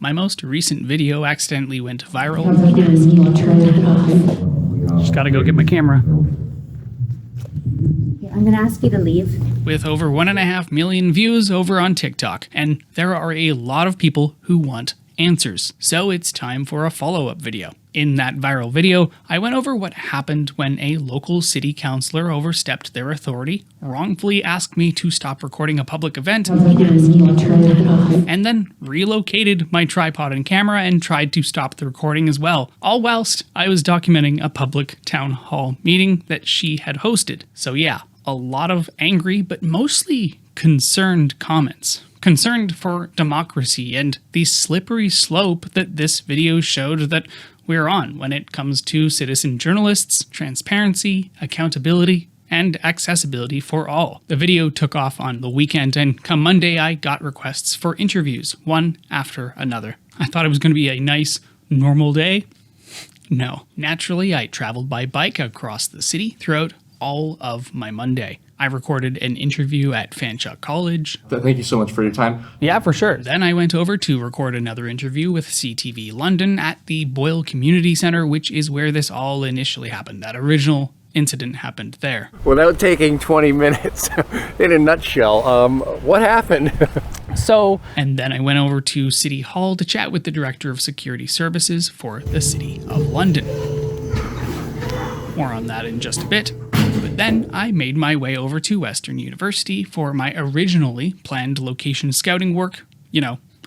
My most recent video accidentally went viral. Just gotta go get my camera. I'm gonna ask you to leave. With over 1.5 million views over on TikTok, and there are a lot of people who want answers. So it's time for a follow-up video. In that viral video, I went over what happened when a local city councilor overstepped their authority, wrongfully asked me to stop recording a public event, and then relocated my tripod and camera and tried to stop the recording as well, all whilst I was documenting a public town hall meeting that she had hosted. So yeah, a lot of angry but mostly concerned comments. Concerned for democracy and the slippery slope that this video showed that we're on when it comes to citizen journalists, transparency, accountability, and accessibility for all. The video took off on the weekend, and come Monday I got requests for interviews, one after another. I thought it was going to be a nice, normal day. No. Naturally, I traveled by bike across the city throughout all of my Monday. I recorded an interview at Fanshawe College. Thank you so much for your time. Yeah, for sure. Then I went over to record another interview with CTV London at the Boyle Community Centre, which is where this all initially happened. That original incident happened there. Without taking 20 minutes, in a nutshell, what happened? And then I went over to City Hall to chat with the Director of Security Services for the City of London. More on that in just a bit. But then I made my way over to Western University for my originally planned location scouting work,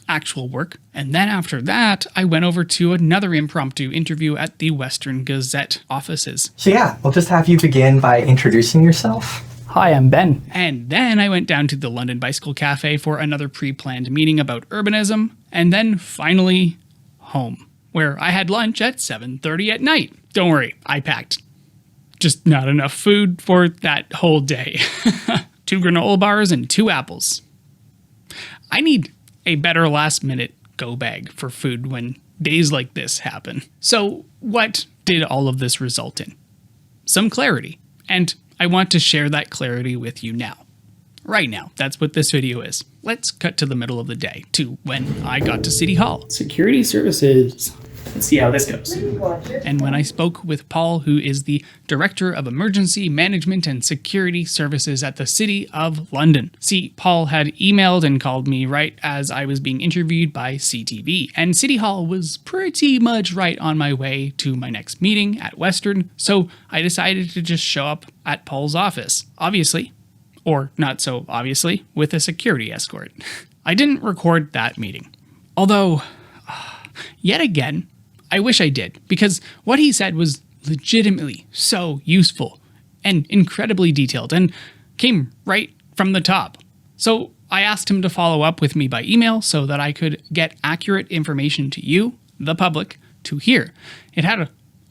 actual work. And then after that, I went over to another impromptu interview at the Western Gazette offices. So yeah, we'll just have you begin by introducing yourself. Hi, I'm Ben. And then I went down to the London Bicycle Cafe for another pre-planned meeting about urbanism, and then finally home, where I had lunch at 7:30 at night. Don't worry, I packed. Just not enough food for that whole day. 2 granola bars and 2 apples. I need a better last-minute go bag for food when days like this happen. So what did all of this result in? Some clarity. And I want to share that clarity with you now. Right now, that's what this video is. Let's cut to the middle of the day, to when I got to City Hall. Security Services. Let's see how this goes. And when I spoke with Paul, who is the Director of Emergency Management and Security Services at the City of London. See, Paul had emailed and called me right as I was being interviewed by CTV, and City Hall was pretty much right on my way to my next meeting at Western, so I decided to just show up at Paul's office, obviously, or not so obviously, with a security escort. I didn't record that meeting, although, yet again, I wish I did, because what he said was legitimately so useful and incredibly detailed and came right from the top. So I asked him to follow up with me by email so that I could get accurate information to you, the public, to hear. It had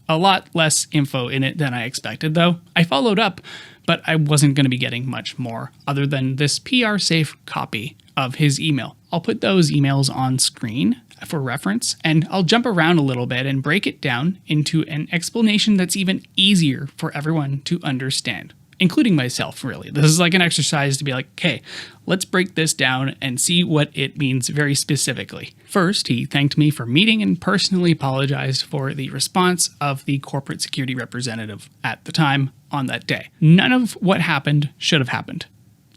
a lot less info in it than I expected, though. I followed up, but I wasn't going to be getting much more other than this PR-safe copy of his email. I'll put those emails on screen for reference, and I'll jump around a little bit and break it down into an explanation that's even easier for everyone to understand, including myself, really. This is like an exercise to be like, okay, let's break this down and see what it means very specifically. First, he thanked me for meeting and personally apologized for the response of the corporate security representative at the time on that day. None of what happened should have happened.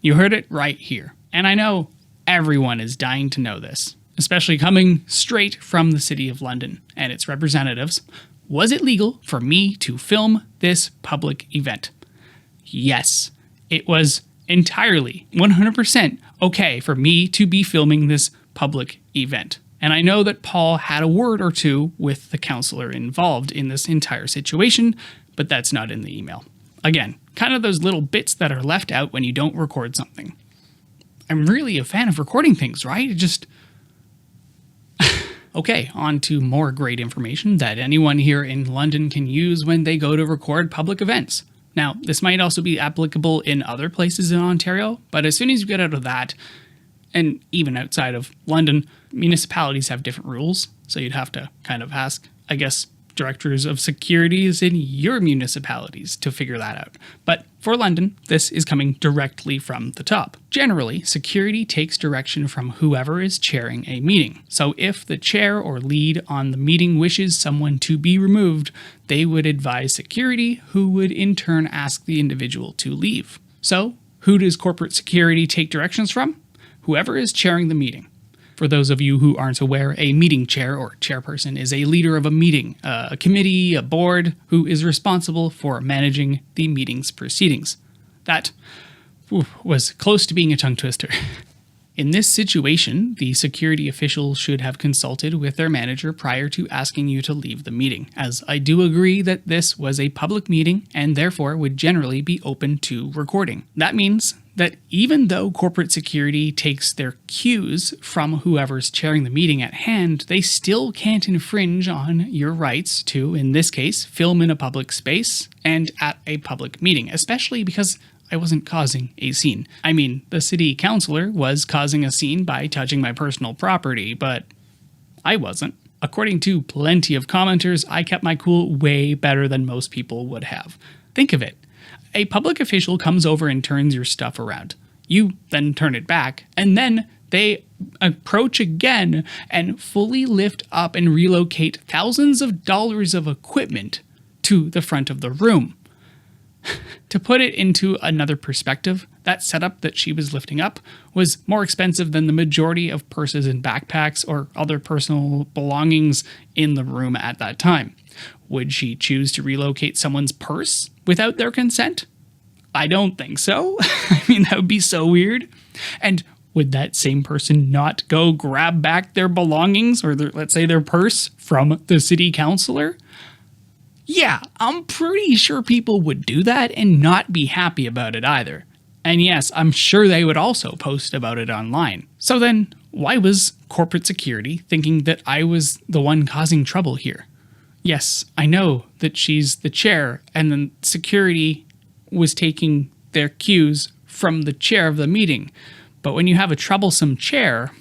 You heard it right here. And I know everyone is dying to know this, especially coming straight from the City of London and its representatives. Was it legal for me to film this public event? Yes, it was entirely 100% okay for me to be filming this public event. And I know that Paul had a word or two with the counselor involved in this entire situation, but that's not in the email. Again, kind of those little bits that are left out when you don't record something. I'm really a fan of recording things, right? It just... Okay, on to more great information that anyone here in London can use when they go to record public events. Now, this might also be applicable in other places in Ontario, but as soon as you get out of that, and even outside of London, municipalities have different rules, so you'd have to kind of ask, I guess, directors of securities in your municipalities to figure that out. But for London, this is coming directly from the top. Generally, security takes direction from whoever is chairing a meeting. So if the chair or lead on the meeting wishes someone to be removed, they would advise security, who would in turn ask the individual to leave. So who does corporate security take directions from? Whoever is chairing the meeting. For those of you who aren't aware, a meeting chair or chairperson is a leader of a meeting, a committee, a board, who is responsible for managing the meeting's proceedings. That was close to being a tongue twister. In this situation, the security official should have consulted with their manager prior to asking you to leave the meeting, as I do agree that this was a public meeting and therefore would generally be open to recording. That means that even though corporate security takes their cues from whoever's chairing the meeting at hand, they still can't infringe on your rights to, in this case, film in a public space and at a public meeting, especially because I wasn't causing a scene. I mean, the city councilor was causing a scene by touching my personal property, but I wasn't. According to plenty of commenters, I kept my cool way better than most people would have. Think of it. A public official comes over and turns your stuff around. You then turn it back, and then they approach again and fully lift up and relocate thousands of dollars of equipment to the front of the room. To put it into another perspective, that setup that she was lifting up was more expensive than the majority of purses and backpacks or other personal belongings in the room at that time. Would she choose to relocate someone's purse without their consent? I don't think so. I mean, that would be so weird. And would that same person not go grab back their belongings or let's say their purse from the city councilor? Yeah, I'm pretty sure people would do that and not be happy about it either. And yes, I'm sure they would also post about it online. So then, why was corporate security thinking that I was the one causing trouble here? Yes, I know that she's the chair, and then security was taking their cues from the chair of the meeting. But when you have a troublesome chair,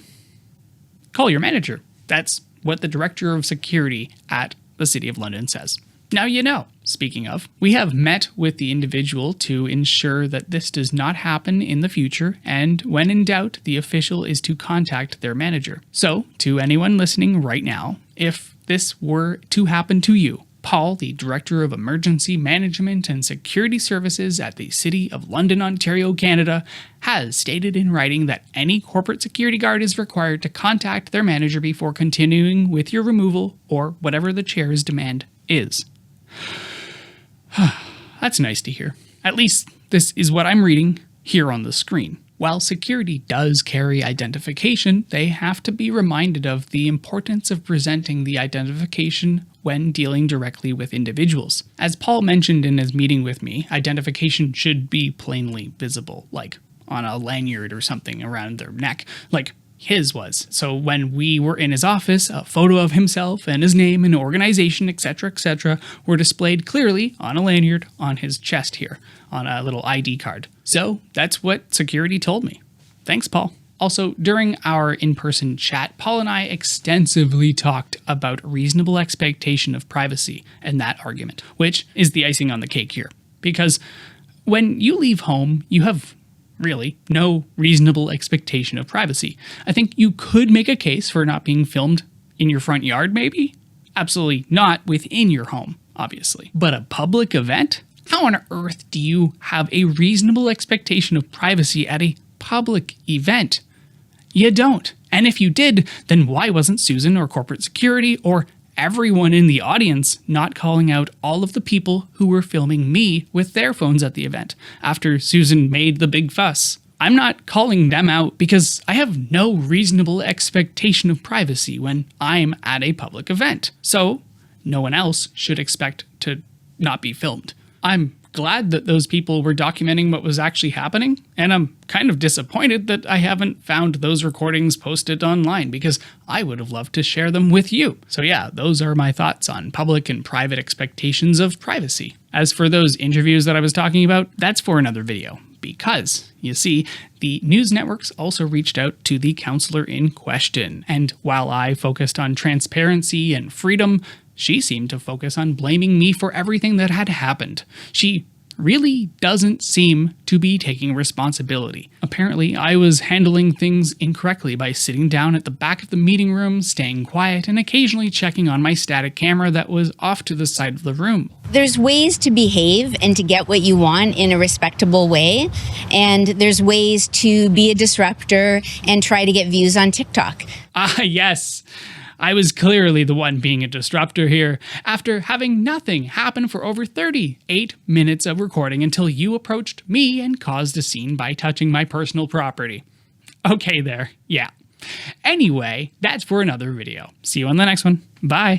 call your manager. That's what the director of security at the City of London says. Now you know. Speaking of, we have met with the individual to ensure that this does not happen in the future, and when in doubt, the official is to contact their manager. So, to anyone listening right now, if this were to happen to you, Paul, the Director of Emergency Management and Security Services at the City of London, Ontario, Canada, has stated in writing that any corporate security guard is required to contact their manager before continuing with your removal or whatever the chair's demand is. That's nice to hear. At least this is what I'm reading here on the screen. While security does carry identification, they have to be reminded of the importance of presenting the identification when dealing directly with individuals. As Paul mentioned in his meeting with me, identification should be plainly visible, like on a lanyard or something around their neck, like his was. So when we were in his office, a photo of himself and his name and organization, etc., were displayed clearly on a lanyard on his chest here, on a little ID card. So that's what security told me. Thanks, Paul. Also, during our in-person chat, Paul and I extensively talked about reasonable expectation of privacy and that argument, which is the icing on the cake here. Because when you leave home, you have really no reasonable expectation of privacy. I think you could make a case for not being filmed in your front yard, maybe? Absolutely not within your home, obviously. But a public event? How on earth do you have a reasonable expectation of privacy at a public event? You don't. And if you did, then why wasn't Susan or corporate security or everyone in the audience not calling out all of the people who were filming me with their phones at the event after Susan made the big fuss? I'm not calling them out because I have no reasonable expectation of privacy when I'm at a public event. So no one else should expect to not be filmed. I'm glad that those people were documenting what was actually happening, and I'm kind of disappointed that I haven't found those recordings posted online because I would have loved to share them with you. So yeah, those are my thoughts on public and private expectations of privacy. As for those interviews that I was talking about, that's for another video. Because, you see, the news networks also reached out to the counselor in question. And while I focused on transparency and freedom, she seemed to focus on blaming me for everything that had happened. She really doesn't seem to be taking responsibility. Apparently, I was handling things incorrectly by sitting down at the back of the meeting room, staying quiet, and occasionally checking on my static camera that was off to the side of the room. There's ways to behave and to get what you want in a respectable way, and there's ways to be a disruptor and try to get views on TikTok. Ah, yes. I was clearly the one being a disruptor here, after having nothing happen for over 38 minutes of recording until you approached me and caused a scene by touching my personal property. Okay there, yeah. Anyway, that's for another video. See you on the next one. Bye.